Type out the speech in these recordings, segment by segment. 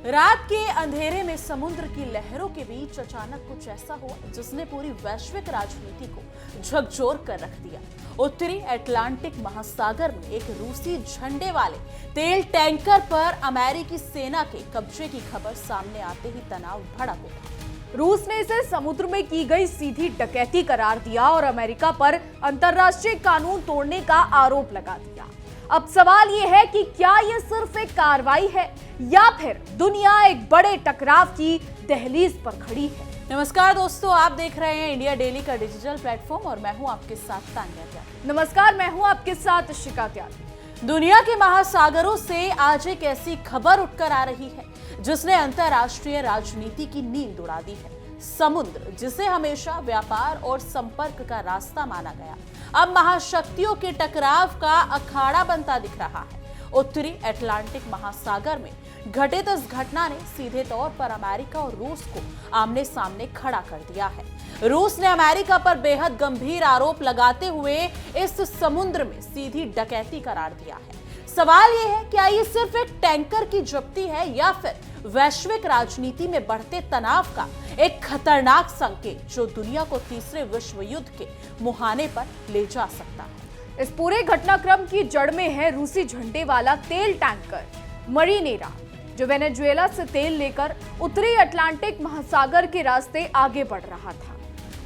रात के अंधेरे में समुद्र की लहरों के बीच अचानक कुछ ऐसा हुआ जिसने पूरी वैश्विक राजनीति को झकझोर कर रख दिया। उत्तरी अटलांटिक महासागर में एक रूसी झंडे वाले तेल टैंकर पर अमेरिकी सेना के कब्जे की खबर सामने आते ही तनाव भड़क उठा। रूस ने इसे समुद्र में की गई सीधी डकैती करार दिया और अमेरिका पर अंतर्राष्ट्रीय कानून तोड़ने का आरोप लगा दिया। अब सवाल ये है कि क्या ये सिर्फ एक कार्रवाई है या फिर दुनिया एक बड़े टकराव की दहलीज पर खड़ी है। नमस्कार दोस्तों, आप देख रहे हैं इंडिया डेली का डिजिटल प्लेटफॉर्म और मैं हूं आपके साथ तान्या त्यागी। नमस्कार, मैं हूं आपके साथ शिका त्यागी। दुनिया के महासागरों से आज एक ऐसी खबर उठकर आ रही है जिसने अंतर्राष्ट्रीय राजनीति की नींद उड़ा दी है। समुद्र, जिसे हमेशा व्यापार और संपर्क का रास्ता माना गया, अब महाशक्तियों के टकराव का अखाड़ा बनता दिख रहा है। उत्तरी अटलांटिक महासागर में घटित इस घटना ने सीधे तौर पर अमेरिका और रूस को आमने सामने खड़ा कर दिया है। रूस ने अमेरिका पर बेहद गंभीर आरोप लगाते हुए इस समुद्र में सीधी डकैती करार दिया है। सवाल यह है, क्या ये सिर्फ एक टैंकर की जब्ती है या फिर वैश्विक राजनीति में बढ़ते तनाव का एक खतरनाक संकेत जो दुनिया को तीसरे विश्व युद्ध के मुहाने पर ले जा सकता है। इस पूरे घटनाक्रम की जड़ में है रूसी झंडे वाला तेल टैंकर मरीनेरा, जो वेनेजुएला से तेल लेकर उत्तरी अटलांटिक महासागर के रास्ते आगे बढ़ रहा था।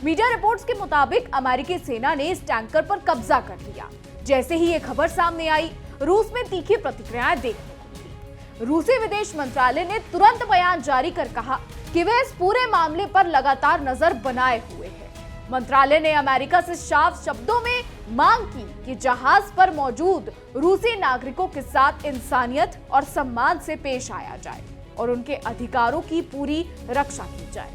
मीडिया रिपोर्ट्स के मुताबिक अमेरिकी सेना ने इस टैंकर पर कब्जा कर लिया। जैसे ही ये खबर सामने आई, रूस में तीखी प्रतिक्रियाएं देखने को मिली। रूसी विदेश मंत्रालय ने तुरंत बयान जारी कर कहा कि वे इस पूरे मामले पर लगातार नजर बनाए हुए हैं। मंत्रालय ने अमेरिका से साफ शब्दों में मांग की कि जहाज पर मौजूद रूसी नागरिकों के साथ इंसानियत और सम्मान से पेश आया जाए और उनके अधिकारों की पूरी रक्षा की जाए।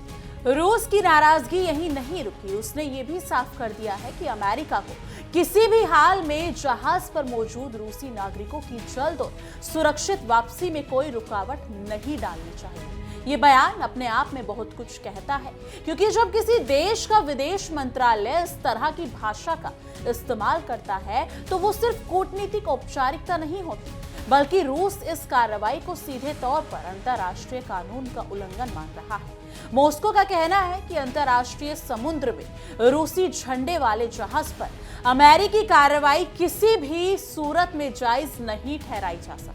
रूस की नाराजगी यहीं नहीं रुकी, उसने ये भी साफ कर दिया है कि अमेरिका को किसी भी हाल में जहाज पर मौजूद रूसी नागरिकों की जल्द और सुरक्षित वापसी में कोई रुकावट नहीं डालनी चाहिए। ये बयान अपने आप में बहुत कुछ कहता है, क्योंकि जब किसी देश का विदेश मंत्रालय इस तरह की भाषा का इस्तेमाल करता है तो वो सिर्फ कूटनीतिक औपचारिकता नहीं होती, बल्कि रूस इस कार्रवाई को सीधे तौर पर अंतर्राष्ट्रीय कानून का उल्लंघन मान रहा है। मॉस्को का कहना है कि अंतर्राष्ट्रीय समुद्र में रूसी झंडे वाले जहाज पर अमेरिकी कार्रवाई किसी भी सूरत में जायज नहीं ठहराई जा सकती।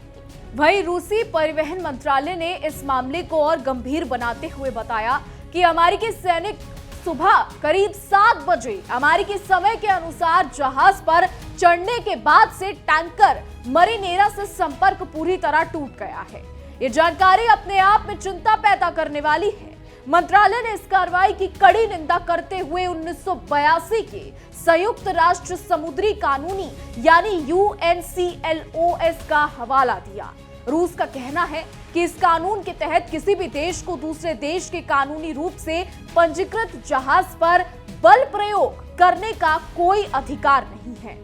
वहीं रूसी परिवहन मंत्रालय ने इस मामले को और गंभीर बनाते हुए बताया कि अमेरिकी सैनिक सुबह करीब 7 बजे अमेरिकी समय के अनुसार जहाज पर चढ़ने के बाद से टैंकर मरीनेरा से संपर्क पूरी तरह टूट गया है। ये जानकारी अपने आप में चिंता पैदा करने वाली है। मंत्रालय ने इस कार्रवाई की कड़ी निंदा करते हुए 1982 के संयुक्त राष्ट्र समुद्री कानूनी यानी UNCLOS का हवाला दिया। रूस का कहना है कि इस कानून के तहत किसी भी देश को दूसरे देश के कानूनी रूप से पंजीकृत जहाज पर बल प्रयोग करने का कोई अधिकार नहीं है।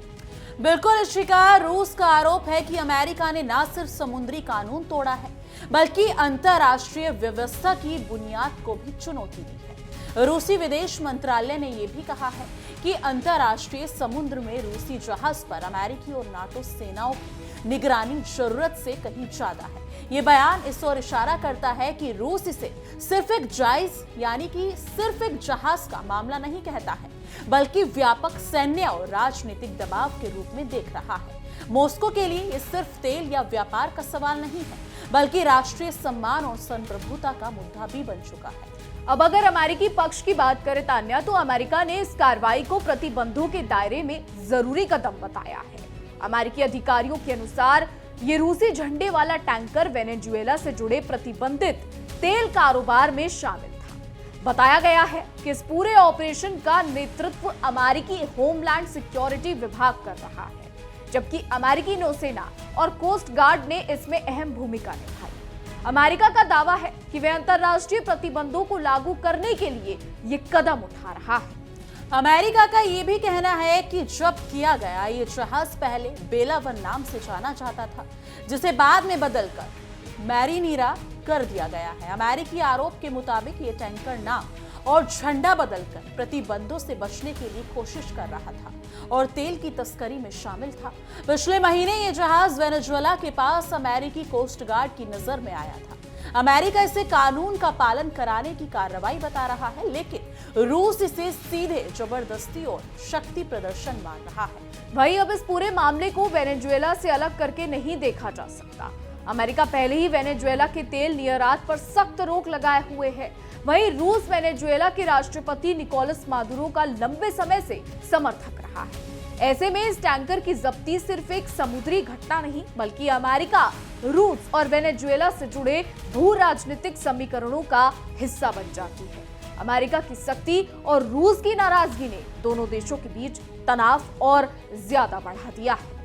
बिल्कुल शिका, रूस का आरोप है कि अमेरिका ने न सिर्फ समुद्री कानून तोड़ा है बल्कि अंतर्राष्ट्रीय व्यवस्था की बुनियाद को भी चुनौती दी है। रूसी विदेश मंत्रालय ने यह भी कहा है कि अंतर्राष्ट्रीय समुद्र में रूसी जहाज पर अमेरिकी और नाटो सेनाओं की निगरानी जरूरत से कहीं ज्यादा है। ये बयान इस ओर इशारा करता है कि रूस इसे सिर्फ एक जायज यानी कि सिर्फ एक जहाज का मामला नहीं कहता है, बल्कि व्यापक सैन्य और राजनीतिक दबाव के रूप में देख रहा है। मॉस्को के लिए ये सिर्फ तेल या व्यापार का सवाल नहीं है, बल्कि राष्ट्रीय सम्मान और संप्रभुता का मुद्दा भी बन चुका है। अब अगर अमेरिकी पक्ष की बात करें तान्या, तो अमेरिका ने इस कार्रवाई को प्रतिबंधों के दायरे में जरूरी कदम बताया है। अमेरिकी अधिकारियों के अनुसार ये रूसी झंडे वाला टैंकर वेनेजुएला से जुड़े प्रतिबंधित तेल कारोबार में शामिल था। बताया गया है कि इस पूरे ऑपरेशन का नेतृत्व अमेरिकी होमलैंड सिक्योरिटी विभाग कर रहा है, जबकि अमेरिकी नौसेना और कोस्ट गार्ड ने इसमें अहम भूमिका निभाई। अमेरिका का दावा है कि वह अंतर्राष्ट्रीय प्रतिबंधों को लागू करने के लिए ये कदम उठा रहा है। अमेरिका का ये भी कहना है कि जब्त किया गया ये जहाज पहले बेला-1 नाम से जाना जाता था, जिसे बाद में बदलकर मैरीनेरा कर दिया गया है। अमेरिकी आरोप के मुताबिक ये टैंकर नाम और झंडा बदलकर प्रतिबंधों से बचने के लिए कोशिश कर रहा था और तेल की तस्करी में शामिल था। पिछले महीने ये जहाज वेनेजुएला के पास अमेरिकी कोस्ट गार्ड की नजर में आया था। अमेरिका इसे कानून का पालन कराने की कार्रवाई बता रहा है, लेकिन रूस इसे सीधे जबरदस्ती और शक्ति प्रदर्शन मान रहा है। वहीं अब इस पूरे मामले को वेनेजुएला से अलग करके नहीं देखा जा सकता। अमेरिका पहले ही वेनेजुएला के तेल निर्यात पर सख्त रोक लगाए हुए है। वहीं रूस वेनेजुएला के राष्ट्रपति निकोलस मादुरो का लंबे समय से समर्थक रहा है। ऐसे में इस टैंकर की जब्ती सिर्फ एक समुद्री घटना नहीं, बल्कि अमेरिका, रूस और वेनेजुएला से जुड़े भू राजनीतिक समीकरणों का हिस्सा बन जाती है। अमेरिका की सख्ती और रूस की नाराजगी ने दोनों देशों के बीच तनाव और ज्यादा बढ़ा दिया है।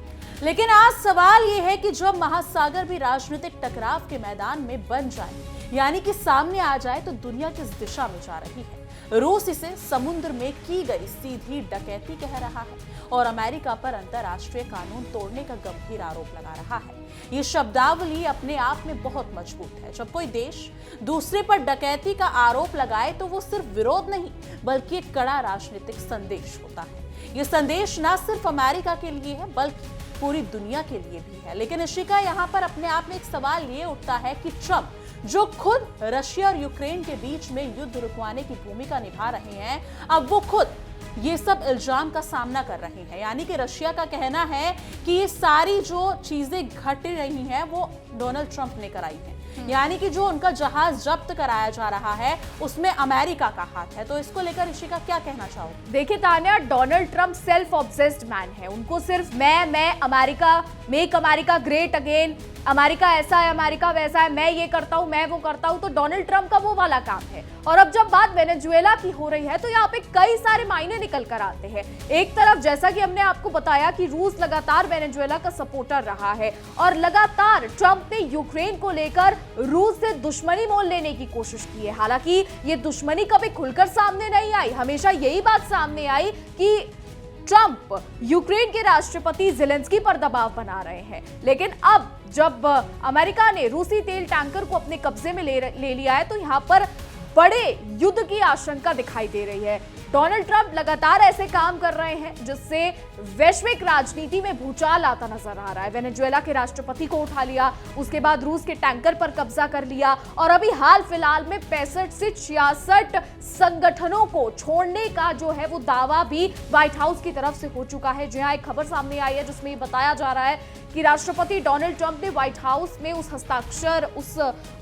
लेकिन आज सवाल यह है कि जब महासागर भी राजनीतिक टकराव के मैदान में बन जाए, यानी कि सामने आ जाए, तो दुनिया किस दिशा में जा रही है? रूस इसे समुद्र में की गई सीधी डकैती कह रहा है और अमेरिका पर अंतर्राष्ट्रीय कानून तोड़ने का गंभीर आरोप लगा रहा है। ये शब्दावली अपने आप में बहुत मजबूत है। जब कोई देश दूसरे पर डकैती का आरोप लगाए तो वो सिर्फ विरोध नहीं, बल्कि एक कड़ा राजनीतिक संदेश होता है। ये संदेश न सिर्फ अमेरिका के लिए है, बल्कि पूरी दुनिया के लिए भी है। लेकिन इशिका, यहाँ पर अपने आप में एक सवाल ये उठता है कि ट्रंप, जो खुद रशिया और यूक्रेन के बीच में युद्ध रुकवाने की भूमिका निभा रहे हैं, अब वो खुद ये सब इल्जाम का सामना कर रहे हैं। यानी कि रशिया का कहना है कि ये सारी जो चीजें घट रही हैं वो डोनाल्ड ट्रंप ने कराई है। यानी कि जो उनका जहाज जब्त कराया जा रहा है उसमें अमेरिका का हाथ है। तो इसको लेकर ऋषिका क्या कहना चाहोगे? देखिए Tanya, Donald Trump self obsessed man है। उनको सिर्फ मैं America, make America great again, America ऐसा है, अमेरिका वैसा है, मैं ये करता हूं, मैं वो करता हूं। तो डोनाल्ड ट्रंप का वो वाला काम है। और अब जब बात वेनेजुएला की हो रही है तो यहाँ पे कई सारे मायने निकल कर आते हैं। एक तरफ, जैसा कि हमने आपको बताया, कि रूस लगातार वेनेजुएला का सपोर्टर रहा है और लगातार ट्रंप ने यूक्रेन को लेकर रूस से दुश्मनी मोल लेने की कोशिश की है। हालांकि ये दुश्मनी कभी खुलकर सामने नहीं आई। हमेशा यही बात सामने आई कि ट्रंप यूक्रेन के राष्ट्रपति ज़ेलेंस्की पर दबाव बना रहे हैं। लेकिन अब जब अमेरिका ने रूसी तेल टैंकर को अपने कब्जे में ले लिया है तो यहाँ पर बड़े युद्ध की आशंका दिखाई दे रही है। डोनाल्ड ट्रंप लगातार ऐसे काम कर रहे हैं जिससे वैश्विक राजनीति में भूचाल आता नजर आ रहा है। वेनेजुएला के राष्ट्रपति को उठा लिया, उसके बाद रूस के टैंकर पर कब्जा कर लिया और अभी हाल फिलहाल में 65 से 66 संगठनों को छोड़ने का जो है वो दावा भी व्हाइट हाउस की तरफ से हो चुका है। जहां एक खबर सामने आई है जिसमें बताया जा रहा है कि राष्ट्रपति डोनाल्ड ट्रंप ने व्हाइट हाउस में उस हस्ताक्षर उस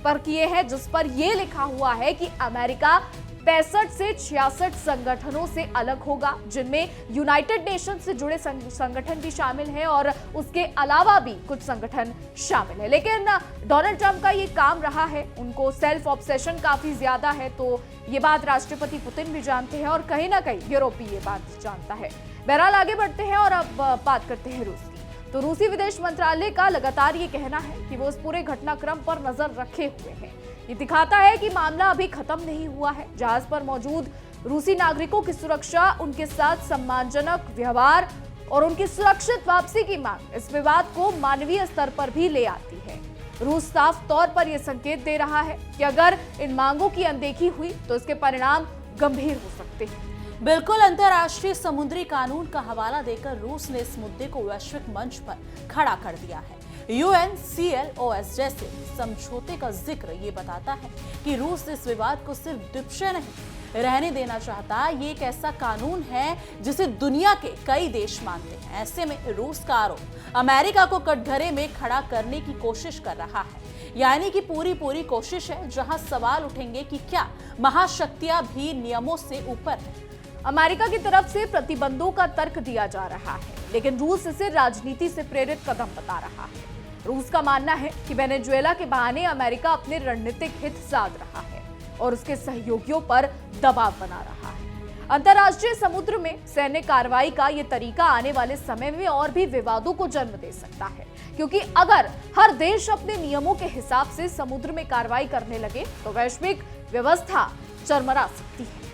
पर किए हैं जिस पर यह लिखा हुआ है कि अमेरिका 65 से 66 संगठनों से अलग होगा, जिनमें यूनाइटेड नेशन से जुड़े संगठन भी शामिल हैं और उसके अलावा भी कुछ संगठन शामिल है। लेकिन डोनाल्ड ट्रंप का ये काम रहा है, उनको सेल्फ ऑब्सेशन काफी ज्यादा है, तो ये बात राष्ट्रपति पुतिन भी जानते हैं और कहीं ना कहीं यूरोप भी ये बात जानता है। बहरहाल आगे बढ़ते हैं और अब बात करते हैं रूस की। तो रूसी विदेश मंत्रालय का लगातार ये कहना है कि वो इस पूरे घटनाक्रम पर नजर रखे हुए हैं। ये दिखाता है कि मामला अभी खत्म नहीं हुआ है। जहाज पर मौजूद रूसी नागरिकों की सुरक्षा, उनके साथ सम्मानजनक व्यवहार और उनकी सुरक्षित वापसी की मांग इस विवाद को मानवीय स्तर पर भी ले आती है। रूस साफ तौर पर यह संकेत दे रहा है कि अगर इन मांगों की अनदेखी हुई तो इसके परिणाम गंभीर हो सकते हैं। बिल्कुल, अंतर्राष्ट्रीय समुद्री कानून का हवाला देकर रूस ने इस मुद्दे को वैश्विक मंच पर खड़ा कर दिया है। UNCLOS जैसे समझौते का जिक्र ये बताता है कि रूस इस विवाद को सिर्फ द्वीपक्षीय नहीं रहने देना चाहता। ये एक ऐसा कानून है जिसे दुनिया के कई देश मानते हैं। ऐसे में रूस का आरोप अमेरिका को कटघरे में खड़ा करने की कोशिश कर रहा है। यानी कि पूरी कोशिश है जहां सवाल उठेंगे कि क्या महाशक्तियां भी नियमों से ऊपर है। अमेरिका की तरफ से प्रतिबंधों का तर्क दिया जा रहा है, लेकिन रूस इसे राजनीति से प्रेरित कदम बता रहा है। रूस का मानना है कि वेनेजुएला के बहाने अमेरिका अपने रणनीतिक हित साध रहा है और उसके सहयोगियों पर दबाव बना रहा है। अंतर्राष्ट्रीय समुद्र में सैन्य कार्रवाई का यह तरीका आने वाले समय में और भी विवादों को जन्म दे सकता है, क्योंकि अगर हर देश अपने नियमों के हिसाब से समुद्र में कार्रवाई करने लगे तो वैश्विक व्यवस्था चरमरा सकती है।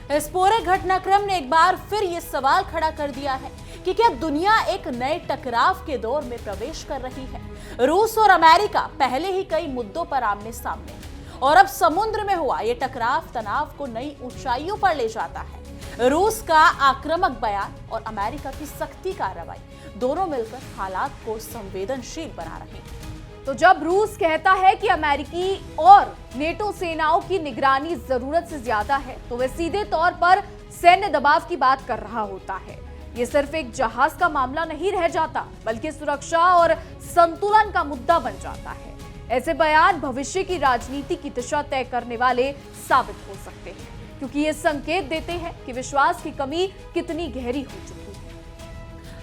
इस पूरे घटनाक्रम ने एक बार फिर ये सवाल खड़ा कर दिया है कि क्या दुनिया एक नए टकराव के दौर में प्रवेश कर रही है। रूस और अमेरिका पहले ही कई मुद्दों पर आमने सामने और अब समुद्र में हुआ ये टकराव तनाव को नई ऊंचाइयों पर ले जाता है। रूस का आक्रामक बयान और अमेरिका की सख्ती कार्रवाई दोनों मिलकर हालात को संवेदनशील बना रहे हैं। तो जब रूस कहता है कि अमेरिकी और नेटो सेनाओं की निगरानी जरूरत से ज्यादा है, तो वह सीधे तौर पर सैन्य दबाव की बात कर रहा होता है। ये सिर्फ एक जहाज का मामला नहीं रह जाता, बल्कि सुरक्षा और संतुलन का मुद्दा बन जाता है। ऐसे बयान भविष्य की राजनीति की दिशा तय करने वाले साबित हो सकते हैं, क्योंकि ये संकेत देते हैं कि विश्वास की कमी कितनी गहरी हो चुकी है।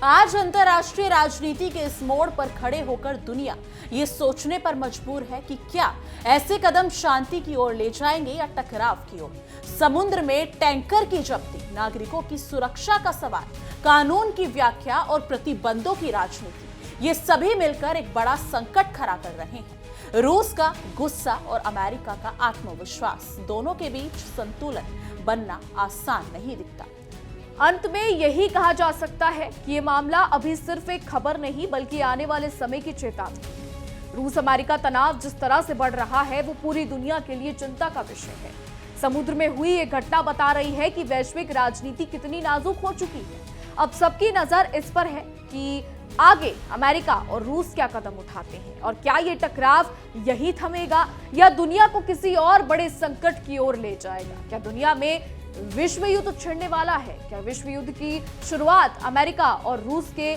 आज अंतर्राष्ट्रीय राजनीति के इस मोड़ पर खड़े होकर दुनिया ये सोचने पर मजबूर है कि क्या ऐसे कदम शांति की ओर ले जाएंगे या टकराव की ओर। समुद्र में टैंकर की जब्ती, नागरिकों की सुरक्षा का सवाल, कानून की व्याख्या और प्रतिबंधों की राजनीति, ये सभी मिलकर एक बड़ा संकट खड़ा कर रहे हैं। रूस का गुस्सा और अमेरिका का आत्मविश्वास, दोनों के बीच संतुलन बनना आसान नहीं दिखता। अंत में यही कहा जा सकता है कि ये मामला अभी सिर्फ एक खबर नहीं, बल्कि आने वाले समय की चेतावनी है। रूस अमेरिका तनाव जिस तरह से बढ़ रहा है, वो पूरी दुनिया के लिए चिंता का विषय है। समुद्र में हुई ये घटना बता रही है कि वैश्विक राजनीति कितनी नाजुक हो चुकी है। अब सबकी नजर इस पर है कि आगे अमेरिका और रूस क्या कदम उठाते हैं, और क्या ये टकराव यही थमेगा या दुनिया को किसी और बड़े संकट की ओर ले जाएगा। क्या दुनिया में विश्व युद्ध छिड़ने वाला है? क्या विश्व युद्ध की शुरुआत अमेरिका और रूस के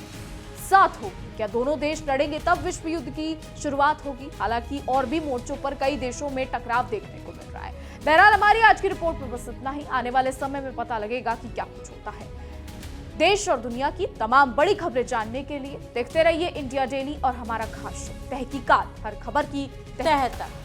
साथ होगी? क्या दोनों देश लड़ेंगे तब विश्व युद्ध की शुरुआत होगी? हालांकि और भी मोर्चों पर कई देशों में टकराव देखने को मिल रहा है। बहरहाल हमारी आज की रिपोर्ट में बस इतना ही। आने वाले समय में पता लगेगा कि क्या कुछ होता है। देश और दुनिया की तमाम बड़ी खबरें जानने के लिए देखते रहिए इंडिया डेली और हमारा खास शो तहकीकात, हर खबर की तह तक।